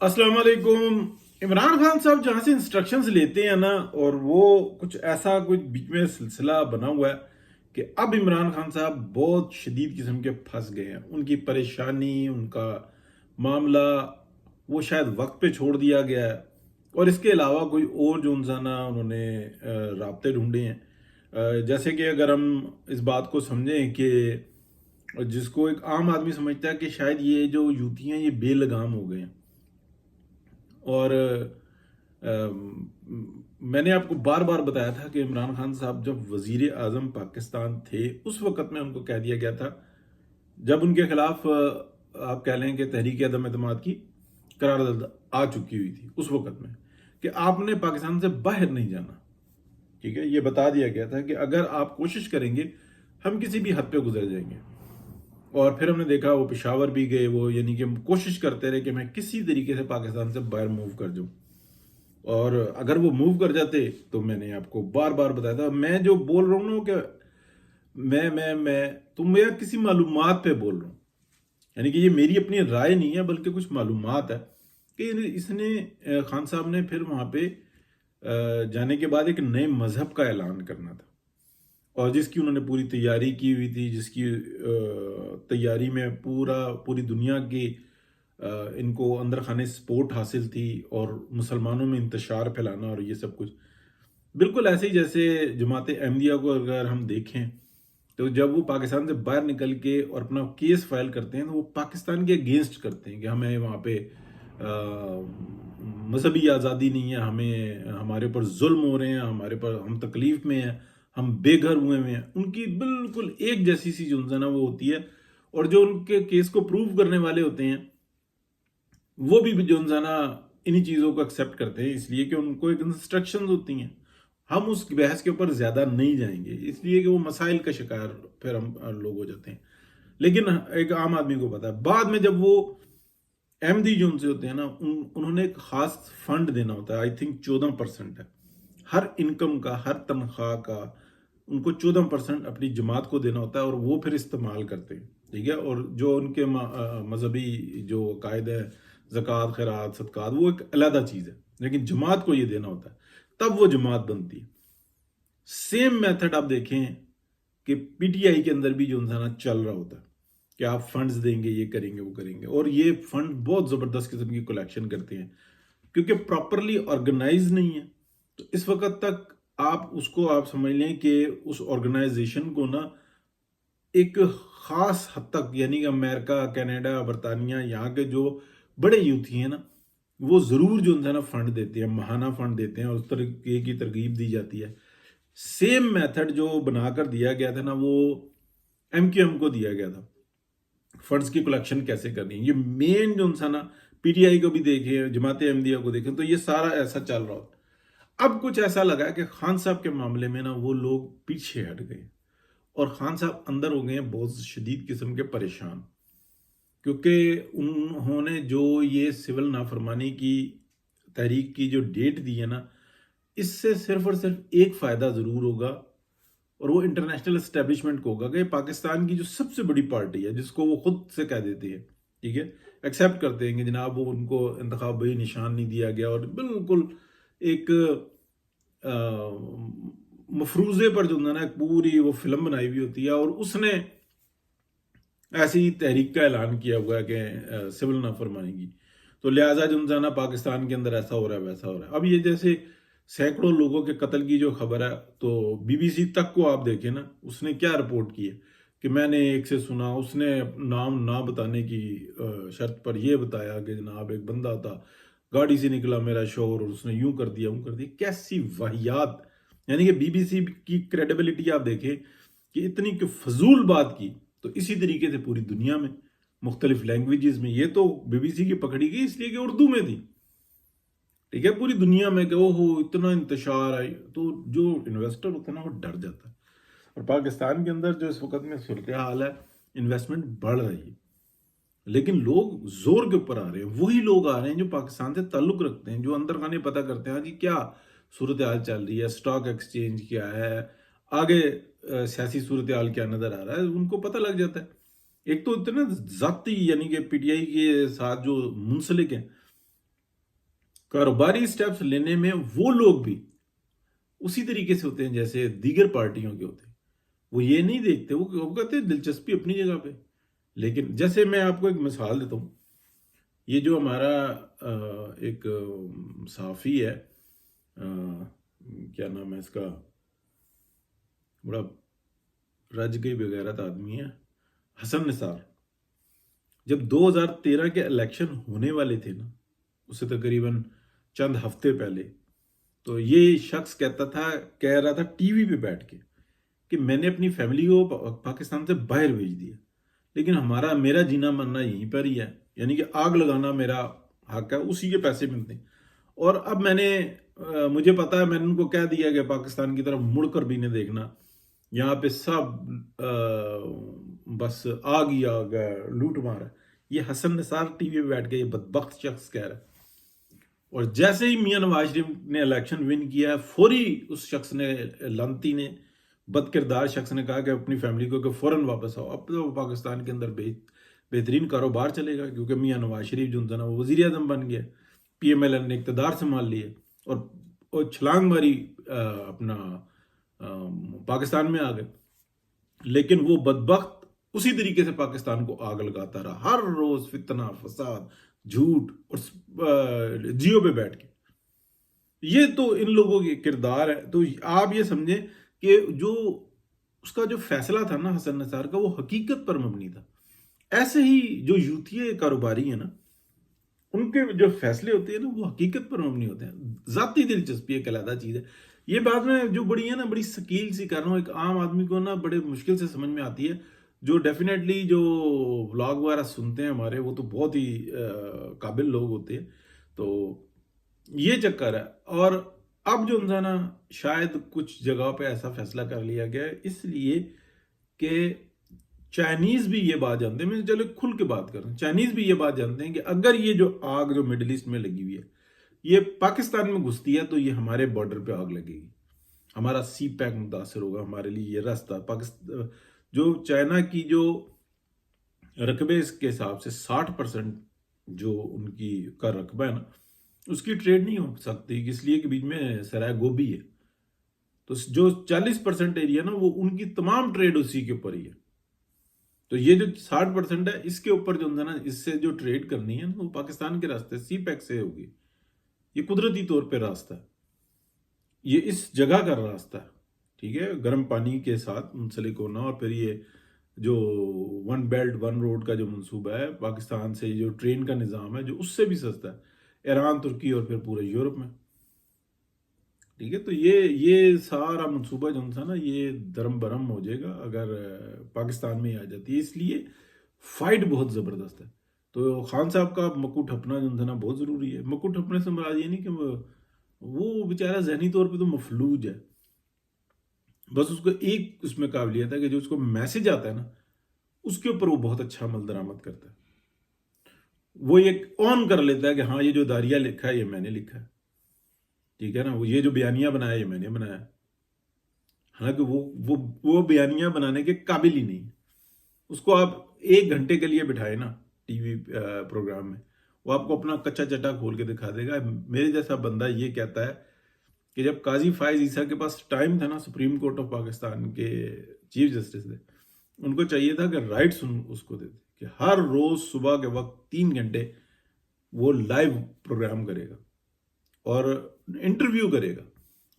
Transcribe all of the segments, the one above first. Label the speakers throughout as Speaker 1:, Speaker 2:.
Speaker 1: अस्सलाम वालेकुम। इमरान खान साहब जहां से इंस्ट्रक्शंस लेते हैं ना, और वो कुछ ऐसा कुछ बीच में सिलसिला बना हुआ है कि अब इमरान खान साहब बहुत शदीद किस्म के फंस गए हैं। उनकी परेशानी, उनका मामला वो शायद वक्त पे छोड़ दिया गया है, और इसके अलावा कोई और जो उनसाना उन्होंने रास्ते ढूंढे हैं। जैसे कि अगर हम इस बात को समझें कि जिसको एक आम आदमी समझता है कि शायद ये जो यूती हैं ये बेलगाम हो गए हैं। और मैंने आपको बार बार बताया था कि इमरान खान साहब जब वजीर आजम पाकिस्तान थे उस वक्त में उनको कह दिया गया था, जब उनके खिलाफ आप कह लें कि तहरीक अदम एतमाद की करारदाद आ चुकी हुई थी उस वक्त में, कि आपने पाकिस्तान से बाहर नहीं जाना। ठीक है, ये बता दिया गया था कि अगर आप कोशिश करेंगे हम किसी भी हद पे गुजर जाएंगे। और फिर हमने देखा वो पेशावर भी गए, वो यानी कि कोशिश करते रहे कि मैं किसी तरीके से पाकिस्तान से बाहर मूव कर जाऊं। और अगर वो मूव कर जाते तो मैंने आपको बार बार बताया था, मैं जो बोल रहा हूँ ना कि मैं तुम यार किसी मालूमात पे बोल रहा हूँ, यानी कि ये मेरी अपनी राय नहीं है बल्कि कुछ मालूमात है कि इसने खान साहब ने फिर वहां पे जाने के बाद एक नए मजहब का ऐलान करना था, और जिसकी उन्होंने पूरी तैयारी की हुई थी, जिसकी तैयारी में पूरी दुनिया की इनको अंदर खाने सपोर्ट हासिल थी, और मुसलमानों में इंतशार फैलाना और ये सब कुछ। बिल्कुल ऐसे ही जैसे जमात अहमदिया को अगर हम देखें, तो जब वो पाकिस्तान से बाहर निकल के और अपना केस फाइल करते हैं तो वो पाकिस्तान के अगेंस्ट करते हैं कि हमें वहाँ पे मजहबी आज़ादी नहीं है, हमें हमारे ऊपर जुल्म हो रहे हैं, हमारे पर हम तकलीफ में हैं, हम बेघर हुए हैं। उनकी बिल्कुल एक जैसी सी जो है ना वो होती है। और जो उनके केस को प्रूव करने वाले होते हैं वो भी जो है ना इन्हीं चीज़ों को एक्सेप्ट करते हैं, इसलिए कि उनको एक इंस्ट्रक्शन होती हैं। हम उस बहस के ऊपर ज्यादा नहीं जाएंगे, इसलिए कि वो मसाइल का शिकार फिर हम लोग हो जाते हैं। लेकिन एक आम आदमी को पता है बाद में जब वो अहमदी जो उनसे होते हैं ना, उन्होंने एक खास फंड देना होता है, आई थिंक 14% है हर इनकम का, हर तनख्वाह का उनको 14% अपनी जमात को देना होता है, और वो फिर इस्तेमाल करते हैं। ठीक है, और जो उनके मजहबी जो कायदे है, ज़कात, खैरात, सदकात, वो एक अलहदा चीज़ है, लेकिन जमात को ये देना होता है, तब वो जमात बनती है। सेम मेथड आप देखें कि पीटीआई के अंदर भी जो इंसान चल रहा होता है कि आप फंड्स देंगे, ये करेंगे, वो करेंगे, और ये फंड बहुत ज़बरदस्त किस्म की कलेक्शन करते हैं क्योंकि प्रॉपरली ऑर्गेनाइज नहीं है। तो इस वक्त तक आप समझ लें कि उस ऑर्गेनाइजेशन को ना एक खास हद तक, यानी कि अमेरिका, कनाडा, बरतानिया, यहाँ के जो बड़े यूथी हैं ना, वो जरूर जो है ना फंड देते हैं, महाना फंड देते हैं, और उस तरीके की तरगीब दी जाती है। सेम मेथड जो बनाकर दिया गया था ना, वो एमक्यूएम को दिया गया था, फंड्स की कलेक्शन कैसे करनी है। ये मेन जो था ना, पीटीआई को भी देखें, जमात अहमदिया को देखें, तो ये सारा ऐसा चल रहा होता। अब कुछ ऐसा लगा कि खान साहब के मामले में ना वो लोग पीछे हट गए, और खान साहब अंदर हो गए हैं बहुत शदीद किस्म के परेशान, क्योंकि उन्होंने जो ये सिविल नाफरमानी की तहरीक की जो डेट दी है ना, इससे सिर्फ और सिर्फ एक फायदा जरूर होगा, और वो इंटरनेशनल एस्टेब्लिशमेंट को होगा कि पाकिस्तान की जो सबसे बड़ी पार्टी है, जिसको वो खुद से कह देते हैं, ठीक है, एक्सेप्ट करते हैं कि जनाब वो उनको इंतखाबी निशान नहीं दिया गया, और बिल्कुल एक मफरूजे पर जो है ना एक पूरी वो फिल्म बनाई हुई होती है, और उसने ऐसी तहरीक का ऐलान किया हुआ है कि सिविल नाफरमानी की। तो लिहाजा जो है ना पाकिस्तान के अंदर ऐसा हो रहा है, वैसा हो रहा है। अब ये जैसे सैकड़ों लोगों के कत्ल की जो खबर है, तो बीबीसी तक को आप देखें ना, उसने क्या रिपोर्ट की है कि मैंने एक से सुना, उसने नाम ना बताने की शर्त पर यह बताया कि जनाब एक बंदा था, गाड़ी से निकला मेरा शोर, और उसने यूं कर दिया, यूं कर दिया। कैसी वाहियात! यानी कि बीबीसी की क्रेडिबिलिटी आप देखें कि इतनी कि फजूल बात की, तो इसी तरीके से पूरी दुनिया में मुख्तलिफ लैंग्वेजेस में, ये तो बीबीसी की पकड़ी गई इसलिए कि उर्दू में थी, ठीक है, पूरी दुनिया में कि ओहो इतना इंतशार है, तो जो इन्वेस्टर होता है ना वो डर जाता है। और पाकिस्तान के अंदर जो इस वक्त में सूरत हाल है, इन्वेस्टमेंट बढ़ रही है, लेकिन लोग जोर के ऊपर आ रहे हैं, वही लोग आ रहे हैं जो पाकिस्तान से ताल्लुक रखते हैं, जो अंदर खाने पता करते हैं, हाँ जी क्या सूरत हाल चल रही है, स्टॉक एक्सचेंज क्या है, आगे सियासी सूरत हाल क्या नजर आ रहा है, उनको पता लग जाता है। एक तो इतने जाती, यानी कि पीटीआई के साथ जो मुंसलिक हैं, कारोबारी स्टेप्स लेने में वो लोग भी उसी तरीके से होते हैं जैसे दीगर पार्टियों के होते हैं। वो ये नहीं देखते, वो कहते हैं दिलचस्पी अपनी जगह पे। लेकिन जैसे मैं आपको एक मिसाल देता हूँ, ये जो हमारा एक सहाफ़ी है, क्या नाम है इसका, बड़ा रज गई बेगैरत आदमी है, हसन निसार। जब 2013 के इलेक्शन होने वाले थे ना, उससे तकरीबन चंद हफ्ते पहले, तो ये शख्स कह रहा था टीवी पे बैठ के कि मैंने अपनी फैमिली को पाकिस्तान से बाहर भेज दिया, लेकिन मेरा जीना मरना यहीं पर ही है, यानी कि आग लगाना मेरा हक है, उसी के पैसे मिलते हैं। और अब मुझे पता है, मैंने उनको कह दिया कि पाकिस्तान की तरफ मुड़कर भी नहीं देखना, यहाँ पे सब बस आग ही आग है, लूट मार है। ये हसन निसार टीवी पे बैठ के ये बदबख्त शख्स कह रहा है। और जैसे ही मियां नवाज शरीफ ने इलेक्शन विन किया, फौरी उस शख्स ने, लानती ने, बदकिरदार शख्स ने कहा कि अपनी फैमिली को कि फौरन वापस आओ। अब तो पाकिस्तान के अंदर बेहतरीन कारोबार चलेगा, क्योंकि मियां नवाज शरीफ जो था वो वज़ीर आज़म बन गया, PMLN ने इक़्तिदार संभाल लिए और छलांग मारी, अपना पाकिस्तान में आ गए। लेकिन वो बदबख्त उसी तरीके से पाकिस्तान को आग लगाता रहा, हर रोज फितना, फसाद, झूठ और जियो पे बैठ के। ये तो इन लोगों के किरदार है। तो आप ये समझें कि जो उसका जो फैसला था ना हसन निसार का, वो हकीकत पर मबनी था। ऐसे ही जो यूथिये कारोबारी है ना, उनके जो फैसले होते हैं ना, वो हकीकत पर मबनी होते हैं। जाती दिलचस्पी एक अलग चीज है। ये बात में जो बड़ी है ना, बड़ी शकील सी कर रहा हूँ, एक आम आदमी को ना बड़े मुश्किल से समझ में आती है। जो डेफिनेटली जो व्लॉग वगैरह सुनते हैं हमारे, वो तो बहुत ही काबिल लोग होते हैं। तो ये चक्कर है। और अब जो है ना, शायद कुछ जगह पे ऐसा फैसला कर लिया गया है, इसलिए कि चाइनीज भी ये बात जानते हैं, मैं चलो खुल के बात कर रहा हूँ, चाइनीज भी ये बात जानते हैं कि अगर ये जो आग जो मिडिल ईस्ट में लगी हुई है, ये पाकिस्तान में घुसती है, तो ये हमारे बॉर्डर पे आग लगेगी, हमारा सी पैक मुतासर होगा, हमारे लिए ये रास्ता पाकिस्तान, जो चाइना की जो रकबे के हिसाब से 60% जो उनकी का रकबा है ना, उसकी ट्रेड नहीं हो सकती, इसलिए कि बीच में सराय गोभी है। तो जो 40% एरिया ना, वो उनकी तमाम ट्रेड उसी के ऊपर ही है। तो ये जो 60% है, इसके ऊपर जो है ना, इससे जो ट्रेड करनी है वो पाकिस्तान के रास्ते सी पैक से होगी। ये कुदरती तौर पे रास्ता है, ये इस जगह का रास्ता है, ठीक है, गर्म पानी के साथ मुंसलिक होना। और फिर ये जो वन बेल्ट वन रोड का जो मंसूबा है, पाकिस्तान से जो ट्रेन का निज़ाम है, जो उससे भी सस्ता है, ईरान, तुर्की और फिर पूरे यूरोप में, ठीक है। तो ये सारा मंसूबा जो था ना, ये दरम बरम हो जाएगा अगर पाकिस्तान में ही आ जाती है। इसलिए फाइट बहुत ज़बरदस्त है। तो खान साहब का मक्कू ठपना जो था ना, बहुत ज़रूरी है। मक्कू ठपने से मुराद ये नहीं कि वो बेचारा जहनी तौर पे तो मफलूज है, बस उसको एक उसमें काबिलियत है कि जो उसको मैसेज आता है ना, उसके ऊपर वो बहुत अच्छा अमल दरामद करता है। वो एक ऑन कर लेता है कि हाँ, ये जो दारिया लिखा है ये मैंने लिखा है, ठीक है ना, वो ये जो बयानिया बनाया ये मैंने बनाया। हालांकि वो बयानिया बनाने के काबिल ही नहीं। उसको आप 1 घंटे के लिए बिठाए ना टीवी प्रोग्राम में, वो आपको अपना कच्चा चट्टा खोल के दिखा देगा। मेरे जैसा बंदा ये कहता है कि जब काजी फायज ईसा के पास टाइम था ना, सुप्रीम कोर्ट ऑफ पाकिस्तान के चीफ जस्टिस थे, उनको चाहिए था कि राइट्स उसको देते कि हर रोज सुबह के वक्त 3 घंटे वो लाइव प्रोग्राम करेगा और इंटरव्यू करेगा,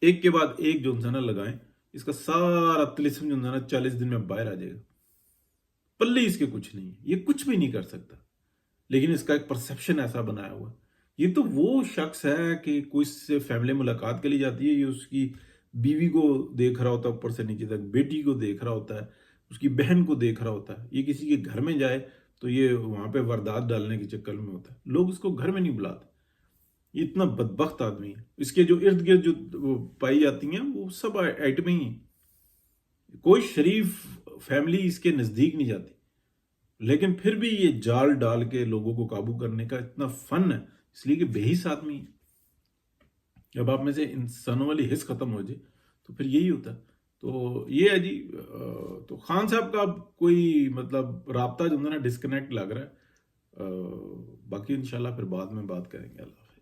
Speaker 1: एक के बाद एक जो ना लगाएं, इसका सारा तिलिस्म जो ना 40 दिन में बाहर आ जाएगा। पल्ले इसके कुछ नहीं है, ये कुछ भी नहीं कर सकता, लेकिन इसका एक परसेप्शन ऐसा बनाया हुआ। ये तो वो शख्स है कि कोई से फैमिली मुलाकात के लिए जाती है, ये उसकी बीवी को देख रहा होता है ऊपर से नीचे तक, बेटी को देख रहा होता है, उसकी बहन को देख रहा होता है। ये किसी के घर में जाए तो ये वहां पे वारदात डालने के चक्कर में होता है, लोग इसको घर में नहीं बुलाते। ये इतना बदबख्त आदमी है। इसके जो इर्द गिर्द जो पाई जाती हैं, वो सब आइटमें ही हैं। कोई शरीफ फैमिली इसके नजदीक नहीं जाती, लेकिन फिर भी ये जाल डाल के लोगों को काबू करने का इतना फन है, इसलिए कि बेहिस आदमी है। जब आप में से इंसानों वाली हिस्स खत्म हो जाए तो फिर यही होता है। तो ये है जी। तो खान साहब का कोई मतलब राब्ता जो है ना, डिस्कनेक्ट लग रहा है। बाकी इंशाल्लाह फिर बाद में बात करेंगे। अल्लाह।